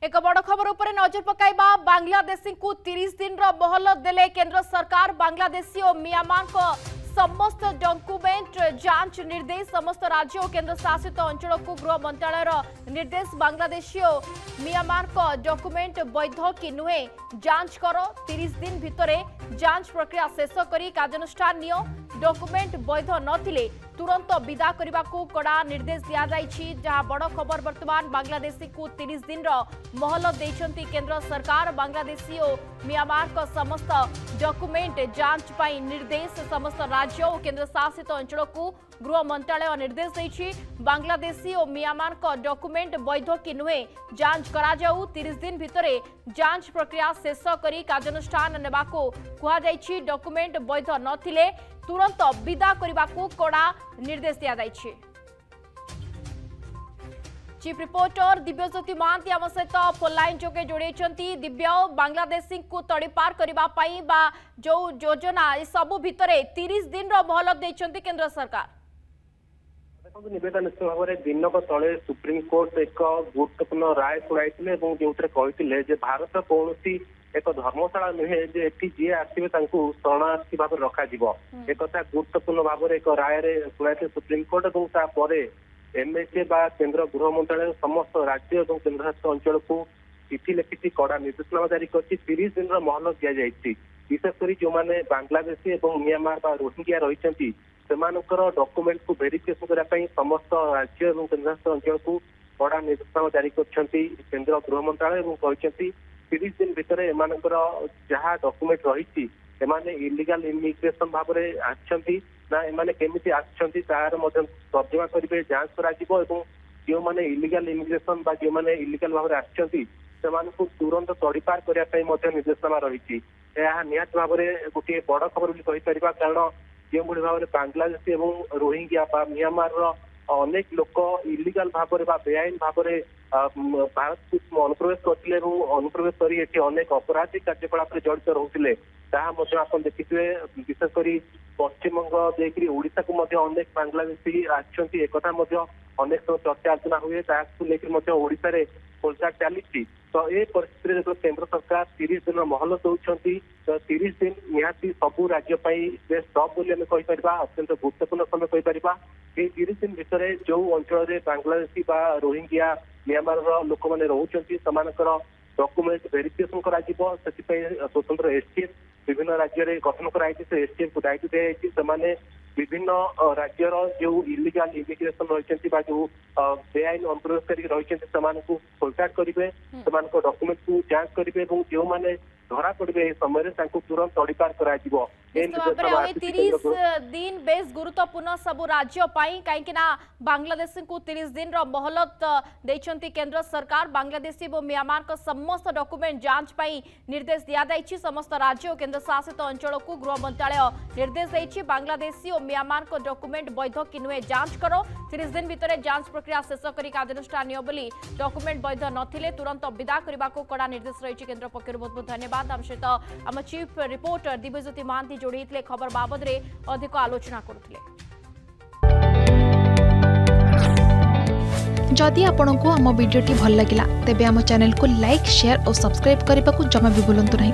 एक बड़ खबर उपर नजर पकाइबा बांग्लादेशी को 30 दिन मोहलत देले केंद्र सरकार। बांग्लादेशी और म्यांमार को समस्त डॉक्यूमेंट जांच निर्देश समस्त राज्य और केंद्र शासित अंचल को गृह मंत्रालय निर्देश। बांग्लादेशी और म्यांमार को डॉक्यूमेंट वैध कि नुहे जांच कर 30 दिन भितर जांच प्रक्रिया शेष करी कार्यानुष्ठान नियो। डॉक्यूमेंट वैध नथिले तुरंत विदा करने को कड़ा निर्देश दिया जाइछि। जहां बड़ खबर वर्तमान बांग्लादेशी को 30 दिन मोहलत देइछंती केंद्र सरकार। बांग्लादेशी और म्यांमार को समस्त डॉक्यूमेंट जांच पाई निर्देश समस्त राज्य और केंद्र शासित अंचल को गृह मंत्रालय निर्देश देइछि। बांग्लादेशी और म्यांमार को डॉक्यूमेंट वैध कि नुहे जांच करा जाऊ। 30 दिन भितर जांच प्रक्रिया शेष करी कार्यानुष्ठान नेबा को कुहा जाइछि। डॉक्यूमेंट वैध नथिले तुरंत विदा करने को कड़ा निर्देश दिया जाइछि। चीफ रिपोर्टर दिव्यज्योति महांती आम सहित फोन लाइन जोगे जोड़े। दिव्य बांग्लादेशी को तड़ीपार करने जो योजना सबू भितर 30 दिन मोहलत देइछंती केंद्र सरकार। निवेदन निश्चित भाव में दिनक तले सुप्रीमकोर्ट एक गुरुत्वपूर्ण राय शुणाई जो भारत कौन एक धर्मशाला नुहे जी आसवे शरणार्थी भाव रखा एक गुरुत्वपूर्ण भाव में एक राय शुणाई सुप्रीमकोर्ट और एमएचए केंद्र गृह मंत्रालय समस्त राज्य और केंद्रशासित अंचल को चिठी लिखि कड़ा निर्देशनामा जारी कर 30 दिन मोहलत दि जाएगी। विशेषकर जो मैंने बांग्लादेशी और म्यांमार रोहिंग्या रही डॉक्यूमेंट को वेरिफिकेशन करने समस्त राज्य और केंद्रशासित अंचल को कड़ा निर्देशनामा जारी कर केंद्र गृह मंत्रालय और 30 दिन भितर एमानकर जहाँ डॉक्यूमेंट रही इलीगल इमिग्रेशन भाव में आछंती ना एमाने केमिति आछंती तार मध्य तर्जमा करिवे जांच करा जिवो एवं जो माने इलीगल इमिग्रेशन बा जो माने इलीगल भाव में आछंती सेमानकु तुरंत तड़ीपार करिया पई मध्य निर्देशनामा रही। यह निहात भाव में गोटे बड़ खबर भी कहि परिबा कारण जो भाव में बांग्लादेशी एवं रोहिंग्या बा म्यांमार अनेक लोक इलीगल भाव में बेआईन भाव में भारत को अनुप्रवेश करते अनुप्रवेश कर अनेक अपराधिक कार्यकलाप जड़ित रोते आप देखिए विशेषकर पश्चिमबंग देकर ओडिशा को अनेक बांग्लादेशी आछंती एक अनेक चर्चा आलोचना हुए लेकिन ओडिशा रे खोलचाल चली। तो ये परिस्थिति जो केंद्र सरकार 30 दिन मोहलत दौरान 30 दिन निहाती सबू राज्य बेस्ट टफ बोली अत्यंत गुरुत्वपूर्ण समय कहीपर। ये 30 दिन भितर जो अंचल बांग्लादेशी रोहिंग्या म्यांमार लोक मैंने रोचर डॉक्यूमेंट वेरिफिकेशन करा स्वतंत्र एसटीएफ विभिन्न राज्य में गठन कराई एसटीएफ को दायित्व दिखाई विभिन्न राज्यर जो इलीगल इमिग्रेशन रही जो बेआईन अनुप्रवेशकारी रही खोलचाट करेंगे डॉक्यूमेंट को जांच करेंगे और जो मैंने धरा पड़े समय तुरंत तड़ीपार करा 30 दिन बेस गुरुत्वपूर्ण सबु राज्य कहीं बांग्लादेशी को 30 दिन मोहलत देइछंती केंद्र सरकार। बांग्लादेशी और म्यांमार को समस्त डॉक्यूमेंट जांच पाई निर्देश दिया जाइछि। समस्त राज्य और केंद्र शासित अंचल को गृह मंत्रालय निर्देश देइछि। बांग्लादेशी और म्यांमार को डॉक्यूमेंट वैध कि नुहे जांच करो 30 दिन भितर जांच प्रक्रिया शेष करी कार्यानुष्ठान नियो बोली। डॉक्यूमेंट वैध नथिले तुरंत विदा करने को कड़ा निर्देश रही केंद्र पक्षर। बहुत बहुत धन्यवाद। आम सहित आम चीफ रिपोर्टर दिव्यज्योति महांती जोड़ी खबर बाबद रे अधिक आलोचना करथिले। जदि आपंक आम भिडी भल लगा तेब आम चैनल को लाइक शेयर और सब्सक्राइब करने को जमा भी भूलु नहीं।